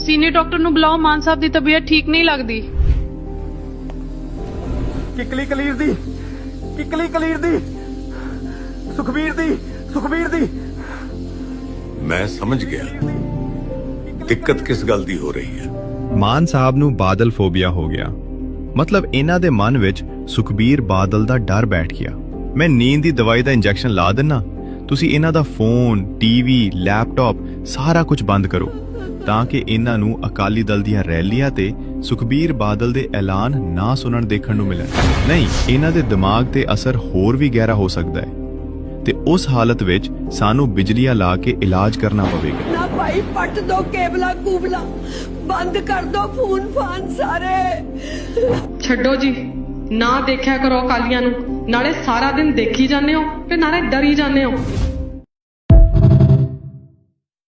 Senior doctor ਨੂੰ ਬੁਲਾਓ, ਮਾਨ ਸਾਹਿਬ ਦੀ ਤਬੀਅਤ ਠੀਕ ਨਹੀਂ ਲੱਗਦੀ। ਕਿਕਲੀ ਕਲੀਰ ਦੀ, ਕਿਕਲੀ ਕਲੀਰ ਦੀ, ਸੁਖਬੀਰ ਦੀ। मैं समझ गया दिक्कत किस गल दी हो रही है। ਮਾਨ ਸਾਹਿਬ ਨੂੰ ਬਾਦਲ ਫੋਬੀਆ ਹੋ ਗਿਆ। ਮਤਲਬ ਇਹਨਾਂ ਦੇ ਮਨ ਵਿੱਚ ਸੁਖਬੀਰ ਬਾਦਲ ਦਾ ਡਰ ਬੈਠ ਗਿਆ। ਮੈਂ ਨੀਂਦ ਦੀ ਦਵਾਈ ਦਾ ਇੰਜੈਕਸ਼ਨ ਲਾ ਦਿੰਨਾ, ਤੁਸੀਂ ਇਹਨਾਂ ਦਾ ਫੋਨ, ਟੀਵੀ, ਲੈਪਟਾਪ ਸਾਰਾ ਕੁਝ ਬੰਦ ਕਰੋ ਤਾਂ ਕਿ ਇਹਨਾਂ ਨੂੰ ਅਕਾਲੀ ਦਲ ਦੀਆਂ ਰੈਲੀਆਂ ਤੇ ਸੁਖਬੀਰ ਬਾਦਲ ਦੇ ਐਲਾਨ ਨਾ ਸੁਣਨ ਦੇਖਣ ਨੂੰ ਮਿਲਣ। ਨਹੀਂ, ਇਹਨਾਂ ਦੇ ਦਿਮਾਗ ਤੇ ਅਸਰ ਹੋਰ ਵੀ ਗਹਿਰਾ ਹੋ ਸਕਦਾ ਹੈ ਤੇ ਉਸ ਹਾਲਤ ਵਿੱਚ ਸਾਨੂੰ ਬਿਜਲੀਆਂ ਲਾ ਕੇ ਇਲਾਜ ਕਰਨਾ ਪਵੇਗਾ। ਨਾ ਭਾਈ, ਪੱਟ ਦੋ ਕੇਬਲਾ ਕੂਬਲਾ, ਬੰਦ ਕਰ ਦੋ ਫੋਨ ਫਾਨ ਸਾਰੇ। ਛੱਡੋ ਜੀ, ਨਾ ਦੇਖਿਆ ਕਰੋ ਅਕਾਲੀਆਂ ਨੂੰ, ਨਾਲੇ ਸਾਰਾ ਦਿਨ ਦੇਖੀ ਜਾਂਦੇ ਹੋ ਤੇ ਨਾਲੇ ਡਰੀ ਜਾਂਦੇ ਹੋ।